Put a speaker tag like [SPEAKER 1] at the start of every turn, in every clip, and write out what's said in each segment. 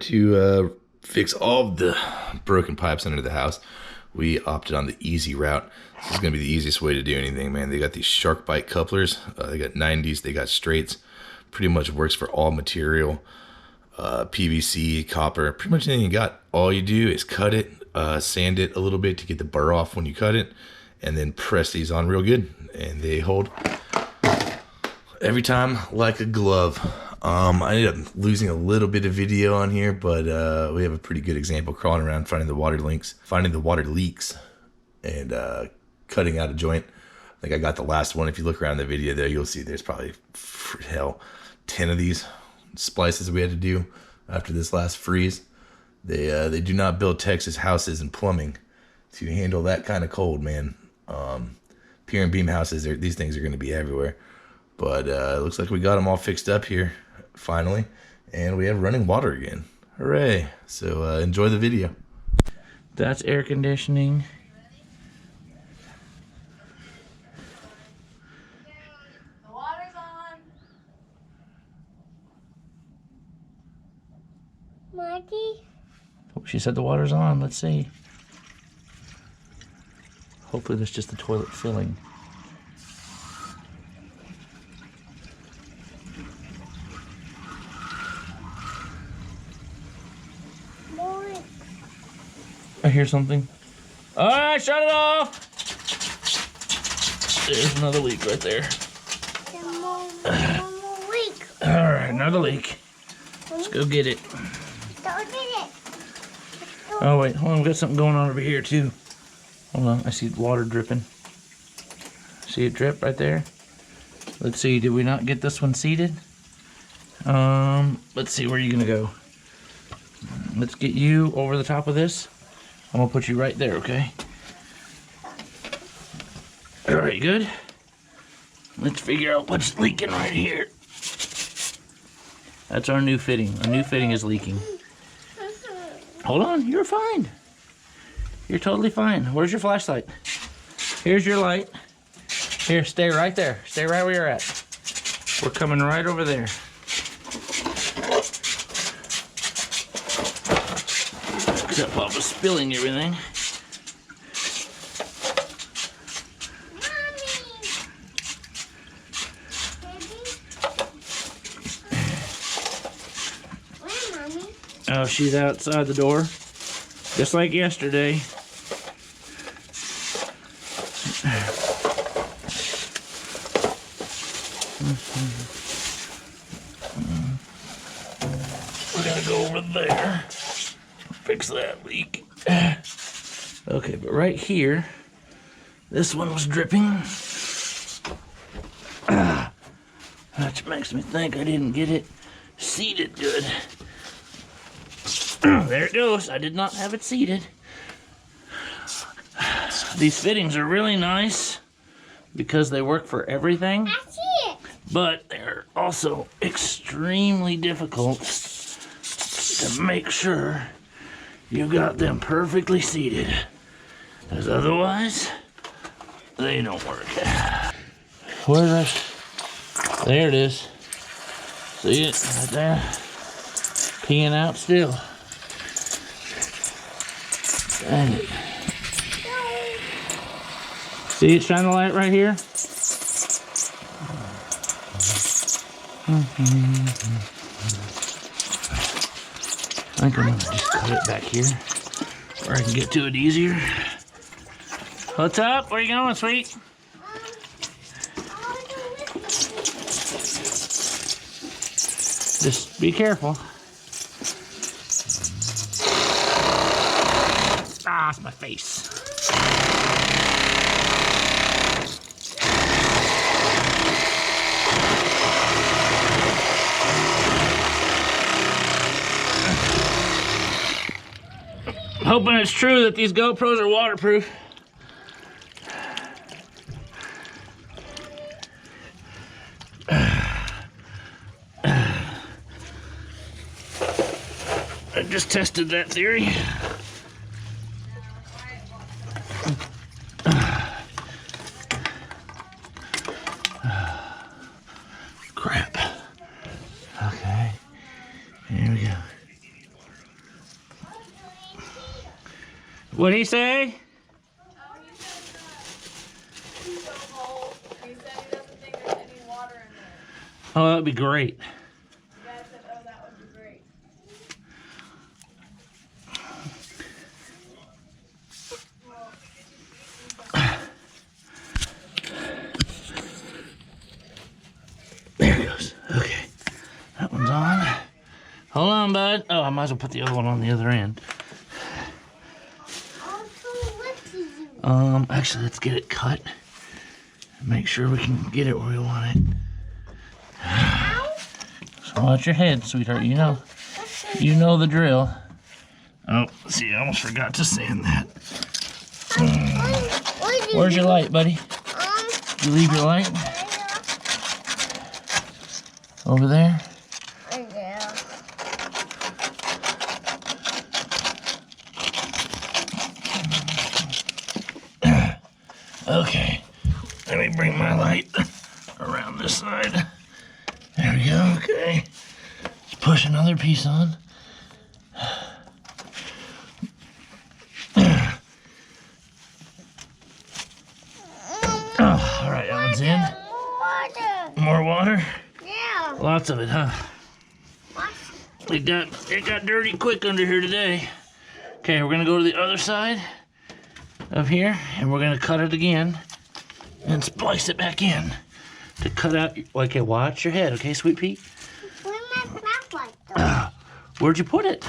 [SPEAKER 1] to fix all of the broken pipes under the house, we opted on the easy route. This is going to be the easiest way to do anything, man. They got these shark bite couplers. They got 90s, they got straights. Pretty much works for all material. PVC, copper, pretty much anything you got. All you do is cut it, sand it a little bit to get the burr off when you cut it, and then press these on real good, and they hold every time like a glove. I ended up losing a little bit of video on here, but we have a pretty good example crawling around finding the water leaks, and cutting out a joint. I think I got the last one. If you look around the video there, you'll see there's probably 10 of these splices we had to do after this last freeze. They do not build Texas houses and plumbing to handle that kind of cold, man. Pier and beam houses, these things are going to be everywhere. But it looks like we got them all fixed up here finally, and we have running water again. Hooray! So enjoy the video.
[SPEAKER 2] That's air conditioning.
[SPEAKER 3] The water's on. Marky?
[SPEAKER 2] Oh, she said the water's on. Let's see. Hopefully that's just the toilet filling. I hear something. All right, shut it off. There's another leak right there.
[SPEAKER 3] One more leak.
[SPEAKER 2] All right, another leak. Let's go get it.
[SPEAKER 3] Go get it.
[SPEAKER 2] Oh wait, hold on. We got something going on over here too. Hold on, I see water dripping. See it drip right there? Let's see, did we not get this one seated? Let's see, where are you gonna go? Let's get you over the top of this. I'm gonna put you right there, okay? All right, good. Let's figure out what's leaking right here. That's our new fitting. Our new fitting is leaking. Hold on, you're fine. You're totally fine. Where's your flashlight? Here's your light. Here, stay right there. Stay right where you're at. We're coming right over there. Except Papa's spilling everything. Oh, she's outside the door, just like yesterday. We gotta go over there, fix that leak. Okay, but right here, this one was dripping. That makes me think I didn't get it seated good. There it goes. I did not have it seated. These fittings are really nice because they work for everything.
[SPEAKER 3] I see it.
[SPEAKER 2] But they're also extremely difficult to make sure you got them perfectly seated. Because otherwise, they don't work. Where's that? There it is. See it right there? Peeing out still. Dang it. See it shine the light right here? I think I'm gonna just cut it back here where I can get to it easier. What's up? Where you going, sweet? Just be careful. Ah, it's my face. Hoping it's true that these GoPros are waterproof. I just tested that theory. Crap. Okay. Here we go. What'd he say?
[SPEAKER 4] He said he doesn't think there's any water in there.
[SPEAKER 2] Oh, that'd be great.
[SPEAKER 4] Dad said, oh, that would be great.
[SPEAKER 2] There it goes. Okay. That one's on. Hold on, bud. Oh, I might as well put the other one on the other end. Actually, let's get it cut. Make sure we can get it where we want it. So watch your head, sweetheart. You know the drill. Oh, see, I almost forgot to sand that. Where's your light, buddy? Did you leave your light over there? Okay, let me bring my light around this side. There we go, okay. Let's push another piece on. Oh, all right, that one's in. More water?
[SPEAKER 3] Yeah.
[SPEAKER 2] Lots of it, huh? It got dirty quick under here today. Okay, we're gonna go to the other side of here, and we're gonna cut it again and splice it back in to cut out. Okay, watch your head, okay, Sweet Pea?
[SPEAKER 3] Where's my flashlight though?
[SPEAKER 2] Where'd you put it?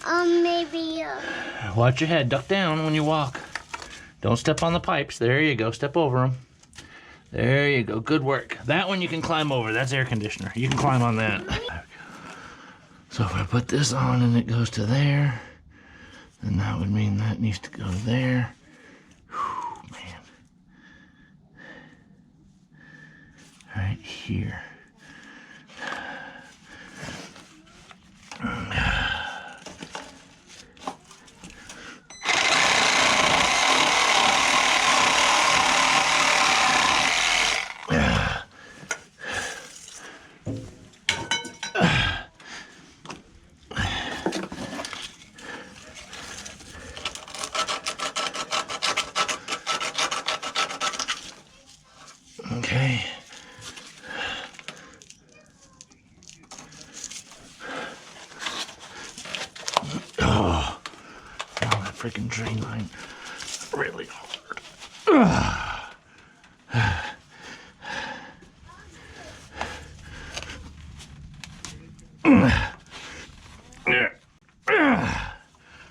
[SPEAKER 3] Maybe.
[SPEAKER 2] Watch your head. Duck down when you walk. Don't step on the pipes. There you go. Step over them. There you go. Good work. That one you can climb over. That's air conditioner. You can climb on that. So if I put this on and it goes to there, then that would mean that needs to go there. Whew, man. Right here. Okay. Oh, that freaking drain line really hard.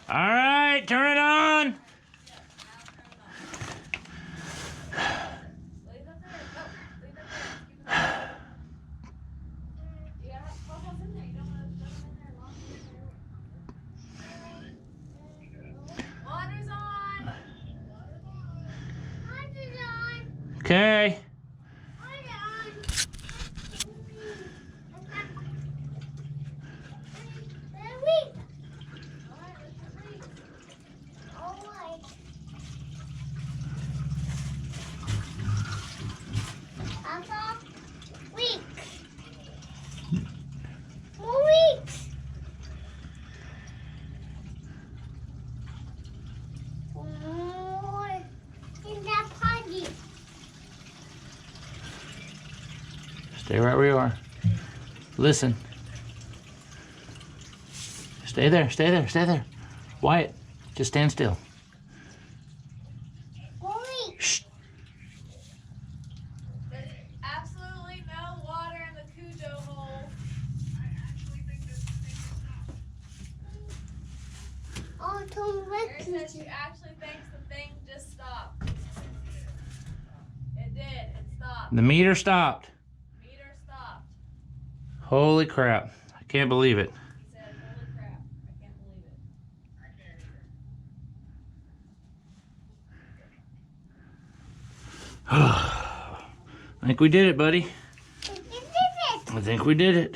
[SPEAKER 2] All right, turn it on.
[SPEAKER 4] Leave it there. No, leave it there. Keep it there. You gotta have bubbles in there. You don't want to put them in there long. Water's on.
[SPEAKER 2] Okay. Stay right where you are. Listen. Stay there, stay there, stay there. Wyatt, just stand still. Shh.
[SPEAKER 4] There's absolutely no water in the Cujo hole. Mary says she actually thinks the thing just stopped. It did. It stopped.
[SPEAKER 2] The meter stopped.
[SPEAKER 4] Meter stopped.
[SPEAKER 2] Holy crap. I can't believe it.
[SPEAKER 4] He said, holy crap. I can't believe it.
[SPEAKER 2] I think we did it, buddy. I think we did it.